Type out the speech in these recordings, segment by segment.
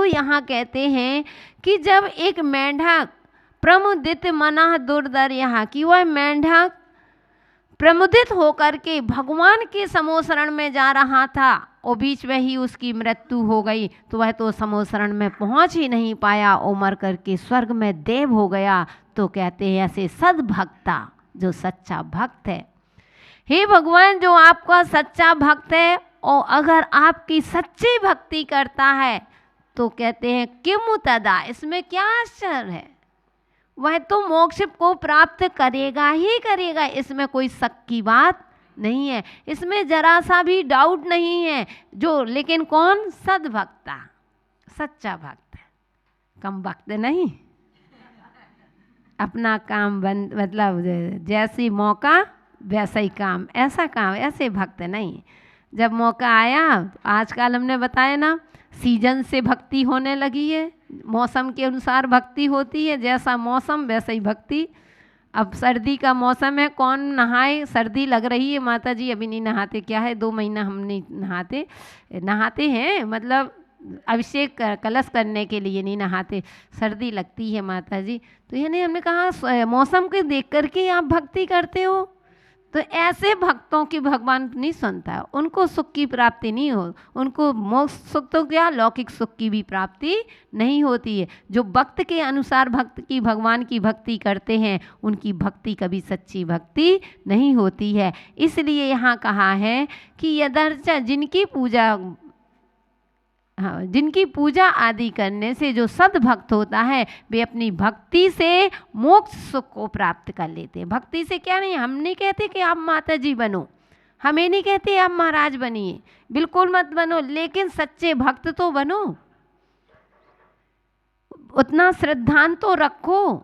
यहाँ कहते हैं कि जब एक मेंढक प्रमुदित मना दुर्धर, यहाँ की वह मेंढक प्रमुदित होकर के भगवान के समोशरण में जा रहा था और बीच में ही उसकी मृत्यु हो गई, तो वह तो समोशरण में पहुंच ही नहीं पाया और मर करके स्वर्ग में देव हो गया। तो कहते हैं ऐसे सद्भक्ता, जो सच्चा भक्त है, हे भगवान जो आपका सच्चा भक्त है और अगर आपकी सच्ची भक्ति करता है तो कहते हैं किम तदा, इसमें क्या आश्चर्य है, वह तो मोक्ष को प्राप्त करेगा ही करेगा, इसमें कोई शक की बात नहीं है, इसमें जरा सा भी डाउट नहीं है। जो लेकिन कौन? सद्भक्ता, सच्चा भक्त, कम भक्त नहीं, अपना काम बंद, मतलब जैसी मौका वैसा ही काम, ऐसा काम, ऐसे भक्त नहीं। जब मौका आया, आजकल हमने बताया ना, सीजन से भक्ति होने लगी है, मौसम के अनुसार भक्ति होती है, जैसा मौसम वैसा ही भक्ति। अब सर्दी का मौसम है, कौन नहाए, सर्दी लग रही है, माता जी अभी नहीं नहाते, क्या है 2 महीना हम नहीं नहाते, नहाते हैं मतलब अभिषेक कलश करने के लिए नहीं नहाते, सर्दी लगती है माता जी। तो ये नहीं, हमने कहा मौसम को देख करके आप भक्ति करते हो, तो ऐसे भक्तों की भगवान नहीं सुनता, उनको सुख की प्राप्ति नहीं हो, उनको मोक्ष सुख तो क्या लौकिक सुख की भी प्राप्ति नहीं होती है। जो भक्त के अनुसार भक्त की भगवान की भक्ति करते हैं उनकी भक्ति कभी सच्ची भक्ति नहीं होती है। इसलिए यहाँ कहा है कि यदर्च, जिनकी पूजा, हाँ, जिनकी पूजा आदि करने से जो सद्भक्त होता है वे अपनी भक्ति से मोक्ष सुख को प्राप्त कर लेते हैं। भक्ति से क्या नहीं, हम नहीं कहते कि आप माता जी बनो, हमें नहीं कहते आप महाराज बनिए, बिल्कुल मत बनो, लेकिन सच्चे भक्त तो बनो, उतना श्रद्धान तो रखो।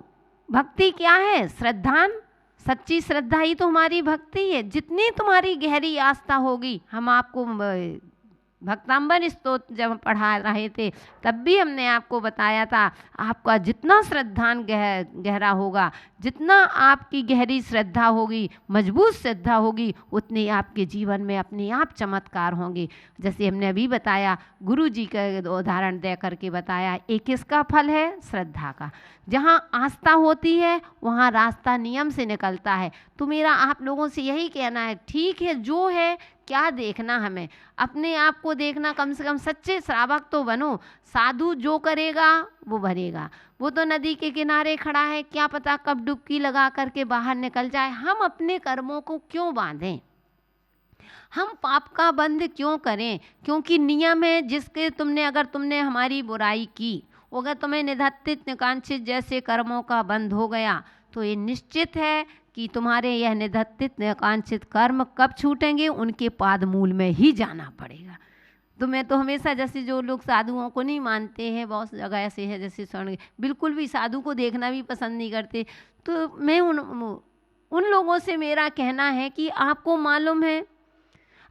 भक्ति क्या है? श्रद्धान, सच्ची श्रद्धा ही तो हमारी भक्ति है। जितनी तुम्हारी गहरी आस्था होगी, हम आपको भक्तांबर स्तोत्र जब पढ़ा रहे थे तब भी हमने आपको बताया था, आपका जितना श्रद्धान गहरा होगा, जितना आपकी गहरी श्रद्धा होगी, मजबूत श्रद्धा होगी, उतनी आपके जीवन में अपने आप चमत्कार होंगे। जैसे हमने अभी बताया, गुरु जी का उदाहरण दे करके बताया, एक किसका फल है? श्रद्धा का। जहाँ आस्था होती है वहाँ रास्ता नियम से निकलता है। तो मेरा आप लोगों से यही कहना है, ठीक है जो है क्या देखना, हमें अपने आप को देखना, कम से कम सच्चे श्रावक तो बनो। साधु जो करेगा वो भरेगा, वो तो नदी के किनारे खड़ा है, क्या पता कब डुबकी लगा करके बाहर निकल जाए। हम अपने कर्मों को क्यों बांधें, हम पाप का बंध क्यों करें? क्योंकि नियम है, जिसके अगर तुमने हमारी बुराई की, अगर तुम्हें निधत्तित निकांक्षित जैसे कर्मों का बंध हो गया, तो ये निश्चित है कि तुम्हारे यह निधत्तित निकांक्षित कर्म कब छूटेंगे? उनके पाद मूल में ही जाना पड़ेगा। तो मैं तो हमेशा, जैसे जो लोग साधुओं को नहीं मानते हैं, बहुत जगह ऐसे है जैसे स्वर्ण बिल्कुल भी साधु को देखना भी पसंद नहीं करते, तो मैं उन लोगों से मेरा कहना है कि आपको मालूम है,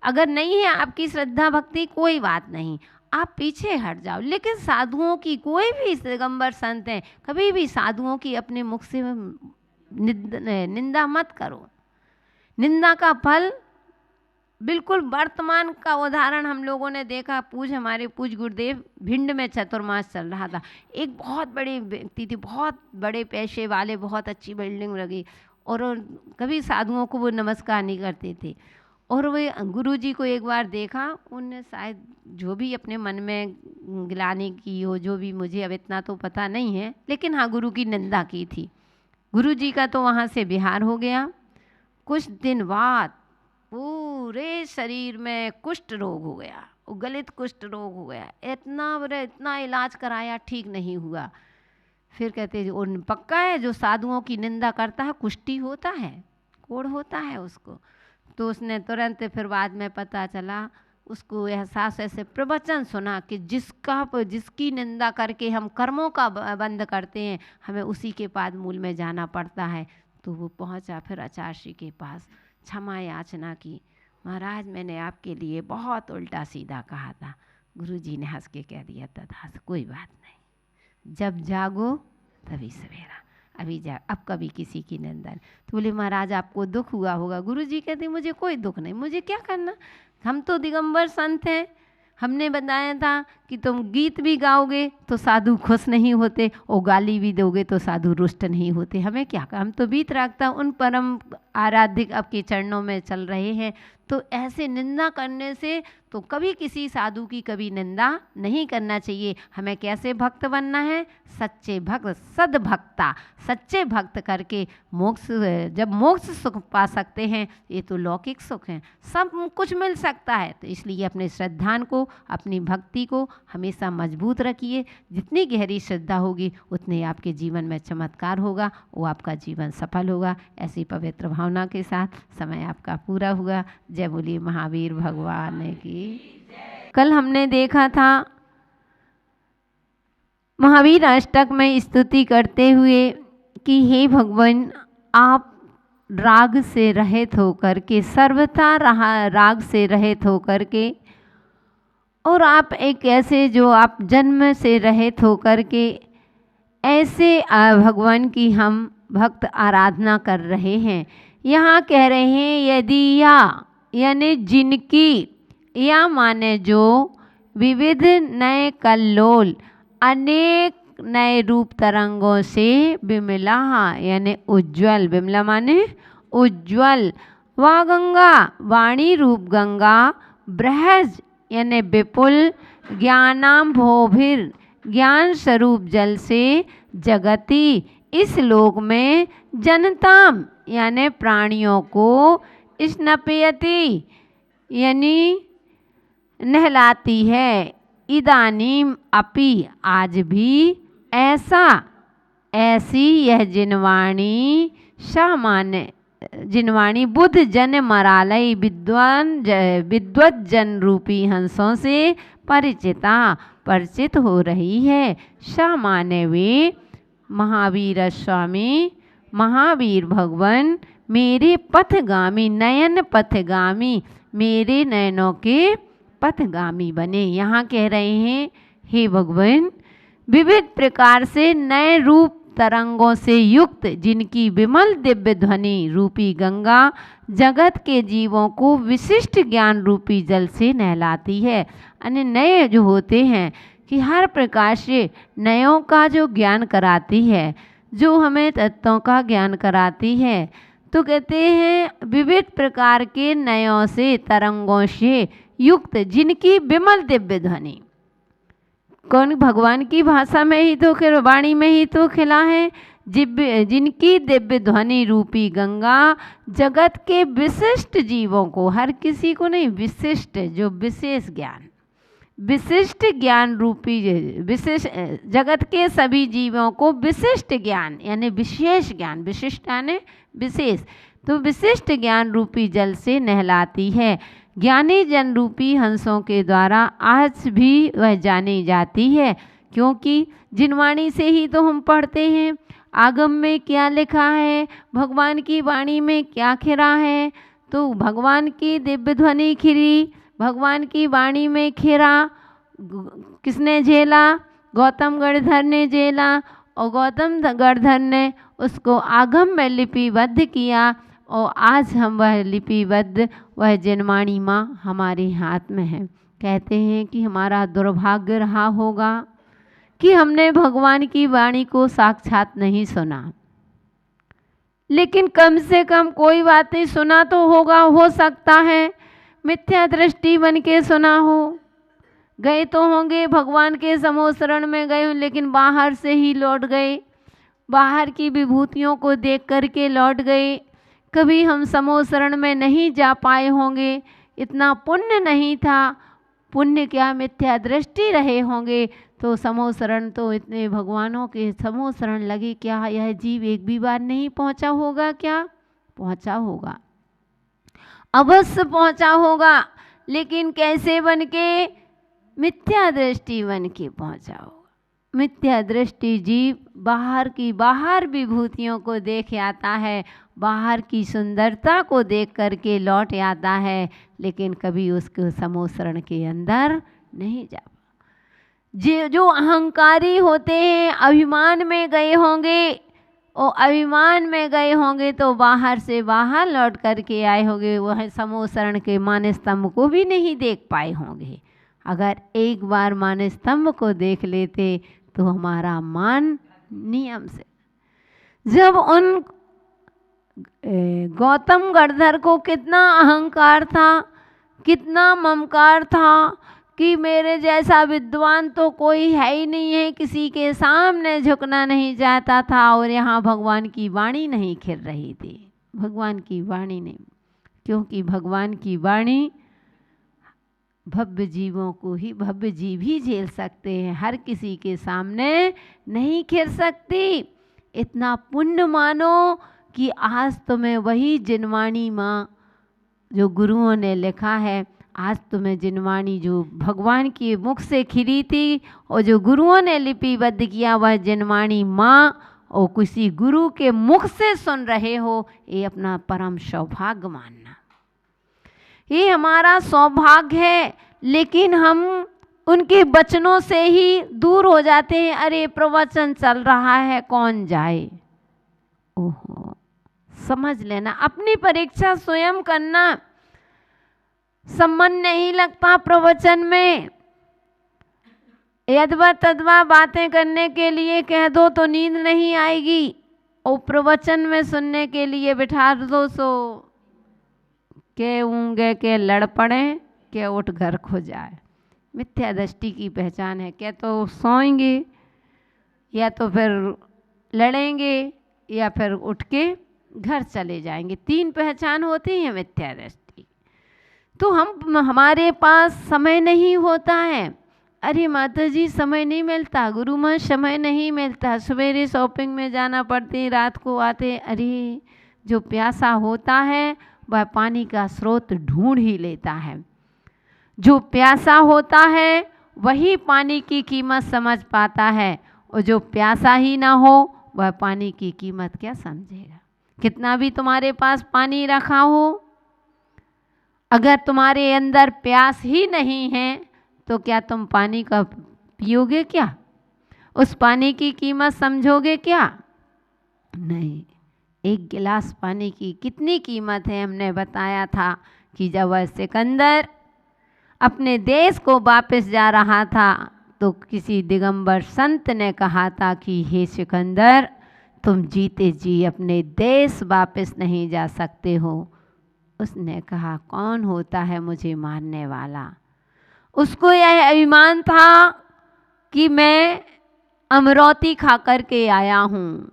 अगर नहीं है आपकी श्रद्धा भक्ति, कोई बात नहीं, आप पीछे हट जाओ। लेकिन साधुओं की, कोई भी दिगंबर संत हैं, कभी भी साधुओं की अपने मुख से निंदा मत करो। निंदा का फल बिल्कुल, वर्तमान का उदाहरण हम लोगों ने देखा, हमारे पूज गुरुदेव भिंड में चतुर्मास चल रहा था, एक बहुत बड़ी व्यक्ति थी, बहुत बड़े पैसे वाले, बहुत अच्छी बिल्डिंग लगी, और कभी साधुओं को वो नमस्कार नहीं करते थे। और वे गुरु जी को एक बार देखा, उनने शायद जो भी अपने मन में गिलानी की हो, जो भी, मुझे अब इतना तो पता नहीं है, लेकिन हाँ गुरु की निंदा की थी। गुरु जी का तो वहाँ से विहार हो गया। कुछ दिन बाद पूरे शरीर में कुष्ठ रोग हो गया, गलित कुष्ठ रोग हो गया, इतना इलाज कराया, ठीक नहीं हुआ। फिर कहते उन पक्का है जो साधुओं की निंदा करता है कुष्ठी होता है, कोढ़ होता है उसको। तो उसने तुरंत, फिर बाद में पता चला, उसको एहसास, ऐसे प्रवचन सुना कि जिसकी निंदा करके हम कर्मों का बंद करते हैं, हमें उसी के पाद मूल में जाना पड़ता है। तो वो पहुंचा फिर आचार्य श्री के पास, क्षमा याचना की, महाराज मैंने आपके लिए बहुत उल्टा सीधा कहा था। गुरुजी ने हंस के कह दिया, तथास्तु, कोई बात नहीं, जब जागो तभी सवेरा, अभी अब कभी किसी की निंदा नहीं। तो बोले महाराज आपको दुख हुआ होगा। गुरुजी कहते मुझे कोई दुख नहीं, मुझे क्या करना, हम तो दिगंबर संत हैं, हमने बताया था कि तुम गीत भी गाओगे तो साधु खुश नहीं होते, और गाली भी दोगे तो साधु रुष्ट नहीं होते। हमें क्या, हम तो बीत रखता उन परम आराध्य आपके चरणों में चल रहे हैं। तो ऐसे निंदा करने से तो कभी किसी साधु की कभी निंदा नहीं करना चाहिए। हमें कैसे भक्त बनना है? सच्चे भक्त, सद्भक्ता, सच्चे भक्त करके मोक्ष, जब मोक्ष सुख पा सकते हैं, ये तो लौकिक सुख है, सब कुछ मिल सकता है। तो इसलिए अपने श्रद्धान को, अपनी भक्ति को हमेशा मजबूत रखिए। जितनी गहरी श्रद्धा होगी उतने आपके जीवन में चमत्कार होगा, वो आपका जीवन सफल होगा। ऐसी पवित्र भावना के साथ समय आपका पूरा हुआ। जय बोलिए महावीर भगवान की। कल हमने देखा था महावीर अष्टक में स्तुति करते हुए कि हे भगवान, आप राग से रहित होकर के, सर्वथा राग से रहित होकर के, और आप एक ऐसे जो आप जन्म से रहित होकर के ऐसे भगवान की हम भक्त आराधना कर रहे हैं। यहाँ कह रहे हैं यदि या, यानी जिनकी, या माने जो, विविध नए कल्लोल अनेक नए रूप तरंगों से विमला, यानी उज्ज्वल, विमला माने उज्ज्वल, वा गंगा, वाणी रूप गंगा, बृहज यानी विपुल, ज्ञानांभोभिर, ज्ञान स्वरूप जल से, जगति, इस लोक में, जनताम यानी प्राणियों को, स्नपयति यानी नहलाती है, इदानीम अपि आज भी, ऐसा, ऐसी यह जिनवाणी, सामान्य जिनवाणी बुद्ध जन मरालय विद्वत जन रूपी हंसों से परिचित हो रही है। सामान्य वे महावीर स्वामी, महावीर भगवान मेरे पथगामी, नयन पथगामी, मेरे नयनों के पथगामी बने। यहाँ कह रहे हैं हे भगवान, विविध प्रकार से नए रूप तरंगों से युक्त जिनकी विमल दिव्य ध्वनि रूपी गंगा जगत के जीवों को विशिष्ट ज्ञान रूपी जल से नहलाती है। अन्य नए जो होते हैं कि हर प्रकार से नयों का जो ज्ञान कराती है, जो हमें तत्वों का ज्ञान कराती है। तो कहते हैं विविध प्रकार के नयों से, तरंगों से युक्त जिनकी विमल दिव्य ध्वनि, कौन? भगवान की भाषा में ही तो, वाणी में ही तो खिला है। जिनकी दिव्य ध्वनि रूपी गंगा जगत के विशिष्ट जीवों को, हर किसी को नहीं, विशिष्ट, जो विशेष ज्ञान, विशिष्ट ज्ञान रूपी, विशेष जगत के सभी जीवों को विशिष्ट ज्ञान यानी विशेष ज्ञान, विशिष्ट यानी विशेष, तो विशिष्ट ज्ञान रूपी जल से नहलाती है। ज्ञानी जन रूपी हंसों के द्वारा आज भी वह जानी जाती है, क्योंकि जिनवाणी से ही तो हम पढ़ते हैं। आगम में क्या लिखा है, भगवान की वाणी में क्या खिरा है, तो भगवान की दिव्य ध्वनि खिरी, भगवान की वाणी में खिरा, किसने झेला? गौतम गणधर ने झेला, और गौतम गणधर ने उसको आगम में लिपिबद्ध किया, और आज हम वह लिपिबद्ध, वह जिनवाणी माँ हमारे हाथ में है। कहते हैं कि हमारा दुर्भाग्य रहा होगा कि हमने भगवान की वाणी को साक्षात नहीं सुना, लेकिन कम से कम कोई बातें सुना तो होगा, हो सकता है मिथ्या दृष्टि बन के सुना हो। गए तो होंगे भगवान के समूह शरण में गए, लेकिन बाहर से ही लौट गए, बाहर की विभूतियों को देख करके लौट गए। कभी हम समूह शरण में नहीं जा पाए होंगे, इतना पुण्य नहीं था, पुण्य क्या मिथ्या दृष्टि रहे होंगे, तो समूह शरण तो इतने भगवानों के समूह शरण लगे, क्या यह जीव एक भी बार नहीं पहुंचा होगा? क्या पहुंचा होगा, अवश्य पहुंचा होगा, लेकिन कैसे बन के? मिथ्या दृष्टि बन के पहुंचा होगा। मिथ्या दृष्टि जीव बाहर विभूतियों को देख आता है, बाहर की सुंदरता को देख करके लौट आता है, लेकिन कभी उसके समूह शरण के अंदर नहीं जा। जो अहंकारी होते हैं, अभिमान में गए होंगे, और अभिमान में गए होंगे तो बाहर से बाहर लौट करके आए होंगे, वह समूह शरण के मान स्तंभ को भी नहीं देख पाए होंगे। अगर एक बार मान स्तंभ को देख लेते तो हमारा मान नियम से। जब उन गौतम गणधर को कितना अहंकार था, कितना ममकार था कि मेरे जैसा विद्वान तो कोई है ही नहीं है, किसी के सामने झुकना नहीं चाहता था। और यहाँ भगवान की वाणी नहीं खिल रही थी, भगवान की वाणी नहीं, क्योंकि भगवान की वाणी भव्य जीवों को ही, भव्य जीव ही झेल सकते हैं, हर किसी के सामने नहीं खिल सकती। इतना पुण्य मानो कि आज तुम्हें वही जिनवाणी माँ जो गुरुओं ने लिखा है, आज तुम्हें जिनवाणी जो भगवान के मुख से खिली थी और जो गुरुओं ने लिपिबद्ध किया, वह जिनवाणी माँ और किसी गुरु के मुख से सुन रहे हो, ये अपना परम सौभाग्य मानना, ये हमारा सौभाग्य है। लेकिन हम उनके वचनों से ही दूर हो जाते हैं। अरे प्रवचन चल रहा है, कौन जाए। ओहो, समझ लेना, अपनी परीक्षा स्वयं करना। सम्मान नहीं लगता प्रवचन में, यदवा तदवा बातें करने के लिए कह दो तो नींद नहीं आएगी, और प्रवचन में सुनने के लिए बिठा दो सो के ऊँगे के लड़ पड़े, के उठ घर खो जाए। मिथ्या दृष्टि की पहचान है। क्या तो सोएंगे, या तो फिर लड़ेंगे, या फिर उठ के घर चले जाएंगे। तीन पहचान होती है मिथ्या दृष्टि। तो हमारे पास समय नहीं होता है। अरे माता जी समय नहीं मिलता, गुरु माँ समय नहीं मिलता, सवेरे शॉपिंग में जाना पड़ती, रात को आते। अरे जो प्यासा होता है वह पानी का स्रोत ढूंढ ही लेता है। जो प्यासा होता है वही पानी की कीमत समझ पाता है, और जो प्यासा ही ना हो वह पानी की कीमत क्या समझेगा। कितना भी तुम्हारे पास पानी रखा हो, अगर तुम्हारे अंदर प्यास ही नहीं है तो क्या तुम पानी का पियोगे क्या? उस पानी की कीमत समझोगे क्या? नहीं। एक गिलास पानी की कितनी कीमत है, हमने बताया था कि जब वह सिकंदर अपने देश को वापस जा रहा था तो किसी दिगंबर संत ने कहा था कि हे सिकंदर, तुम जीते जी अपने देश वापस नहीं जा सकते हो। उसने कहा, कौन होता है मुझे मारने वाला? उसको यह अभिमान था कि मैं अमरौती खा कर के आया हूँ।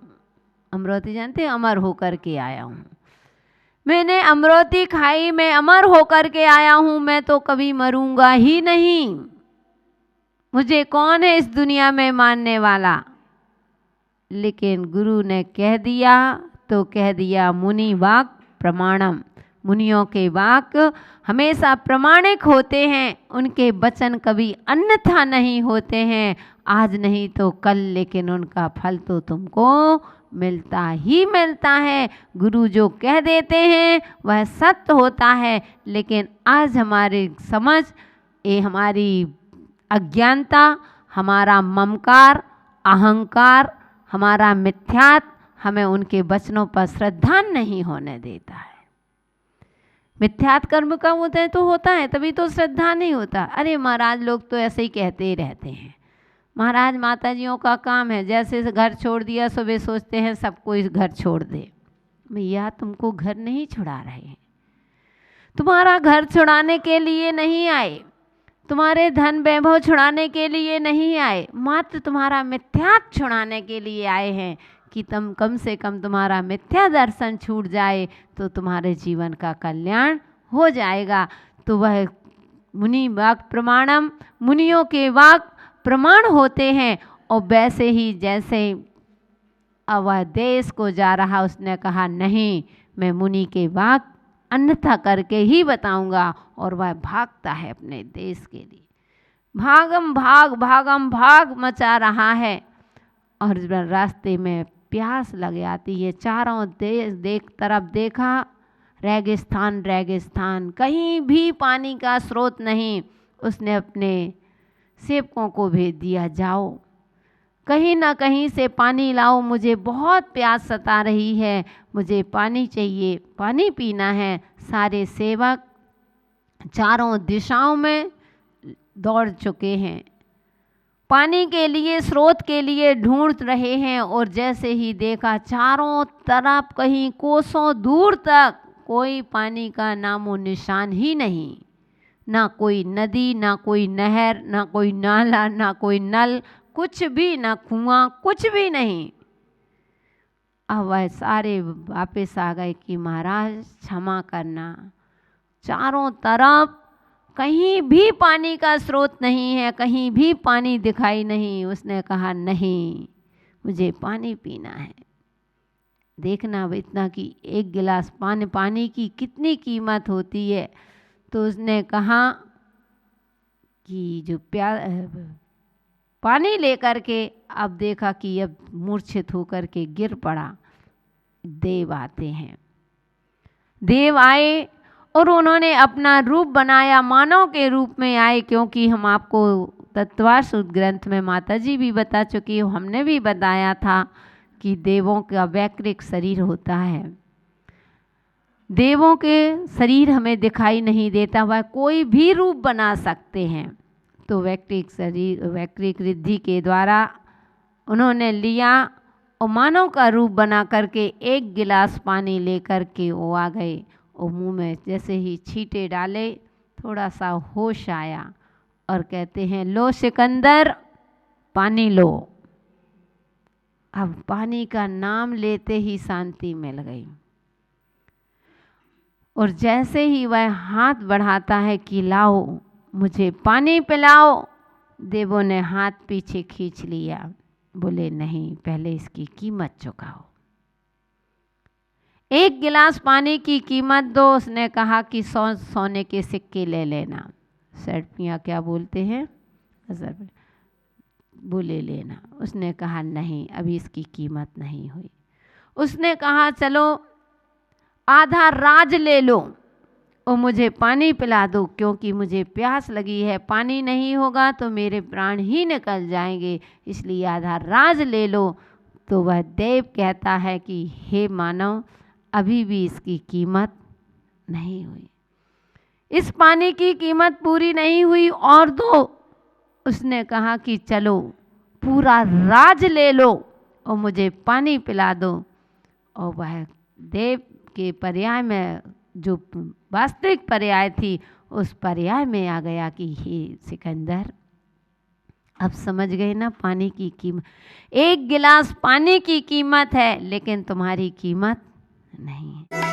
अमरौती जानते हैं, अमर होकर के आया हूँ। मैंने अमरौती खाई, मैं अमर होकर के आया हूँ, मैं तो कभी मरूंगा ही नहीं। मुझे कौन है इस दुनिया में मारने वाला? लेकिन गुरु ने कह दिया तो कह दिया, मुनि वाक प्रमाणम। मुनियों के वाक हमेशा प्रमाणिक होते हैं, उनके वचन कभी अन्यथा नहीं होते हैं। आज नहीं तो कल, लेकिन उनका फल तो तुमको मिलता ही मिलता है। गुरु जो कह देते हैं वह सत्य होता है। लेकिन आज हमारी समझ, ये हमारी अज्ञानता, हमारा ममकार, अहंकार, हमारा मिथ्यात्व हमें उनके वचनों पर श्रद्धा नहीं होने देता है। मिथ्यात्व कर्म का होता है तो होता है, तभी तो श्रद्धा नहीं होता। अरे महाराज लोग तो ऐसे ही कहते ही रहते हैं। महाराज माताजियों का काम है, जैसे घर छोड़ दिया सुबह सोचते हैं सबको इस घर छोड़ दे। भैया तुमको घर नहीं छुड़ा रहे हैं, तुम्हारा घर छुड़ाने के लिए नहीं आए, तुम्हारे धन वैभव छुड़ाने के लिए नहीं आए, मात्र तुम्हारा मिथ्यात्व छुड़ाने के लिए आए हैं कि तुम कम से कम तुम्हारा मिथ्या दर्शन छूट जाए तो तुम्हारे जीवन का कल्याण हो जाएगा। तो वह मुनि वाक प्रमाणम, मुनियों के वाक प्रमाण होते हैं। और वैसे ही जैसे अब वह देश को जा रहा, उसने कहा नहीं, मैं मुनि के वाक अन्यथा करके ही बताऊंगा। और वह भागता है अपने देश के लिए, भागम भाग मचा रहा है। और रास्ते में प्यास लग जाती है, चारों तरफ देखा, रेगिस्तान रेगिस्तान, कहीं भी पानी का स्रोत नहीं। उसने अपने सेवकों को भेज दिया, जाओ कहीं ना कहीं से पानी लाओ, मुझे बहुत प्यास सता रही है, मुझे पानी चाहिए, पानी पीना है। सारे सेवक चारों दिशाओं में दौड़ चुके हैं, पानी के लिए, स्रोत के लिए ढूंढ रहे हैं, और जैसे ही देखा चारों तरफ कहीं कोसों दूर तक कोई पानी का नामो निशान ही नहीं, ना कोई नदी, ना कोई नहर, ना कोई नाला, ना कोई नल, कुछ भी, ना कुआं, कुछ भी नहीं। अब वह सारे वापस आ गए कि महाराज क्षमा करना, चारों तरफ कहीं भी पानी का स्रोत नहीं है, कहीं भी पानी दिखाई नहीं। उसने कहा नहीं, मुझे पानी पीना है। देखना इतना कि एक गिलास पानी की कितनी कीमत होती है। तो उसने कहा कि जो पानी लेकर के अब देखा कि अब मूर्छित होकर के गिर पड़ा। देव आते हैं, देव आए और उन्होंने अपना रूप बनाया, मानव के रूप में आए, क्योंकि हम आपको तत्वार्थ ग्रंथ में माताजी भी बता चुकी हो, हमने भी बताया था कि देवों का वैकृत शरीर होता है। देवों के शरीर हमें दिखाई नहीं देता, वह कोई भी रूप बना सकते हैं। तो वैकृत शरीर, वैकृत रिद्धि के द्वारा उन्होंने लिया और मानव का रूप बना करके एक गिलास पानी लेकर के वो आ गए, और मुंह में जैसे ही छींटे डाले थोड़ा सा होश आया और कहते हैं लो सिकंदर पानी लो। अब पानी का नाम लेते ही शांति मिल गई, और जैसे ही वह हाथ बढ़ाता है कि लाओ मुझे पानी पिलाओ, देवों ने हाथ पीछे खींच लिया, बोले नहीं, पहले इसकी कीमत चुकाओ, एक गिलास पानी की कीमत दो। उसने कहा कि 100 सोने के सिक्के ले लेना, सर्पियाँ क्या बोलते हैं, बोले लेना। उसने कहा नहीं, अभी इसकी कीमत नहीं हुई। उसने कहा चलो आधा राज ले लो और मुझे पानी पिला दो, क्योंकि मुझे प्यास लगी है, पानी नहीं होगा तो मेरे प्राण ही निकल जाएंगे, इसलिए आधा राज ले लो। तो वह देव कहता है कि हे मानव, अभी भी इसकी कीमत नहीं हुई, इस पानी की कीमत पूरी नहीं हुई, और दो। उसने कहा कि चलो पूरा राज ले लो और मुझे पानी पिला दो। और वह देव के पर्याय में, जो वास्तविक पर्याय थी, उस पर्याय में आ गया कि हे सिकंदर, अब समझ गए ना पानी की कीमत, एक गिलास पानी की कीमत है, लेकिन तुम्हारी कीमत नहीं है।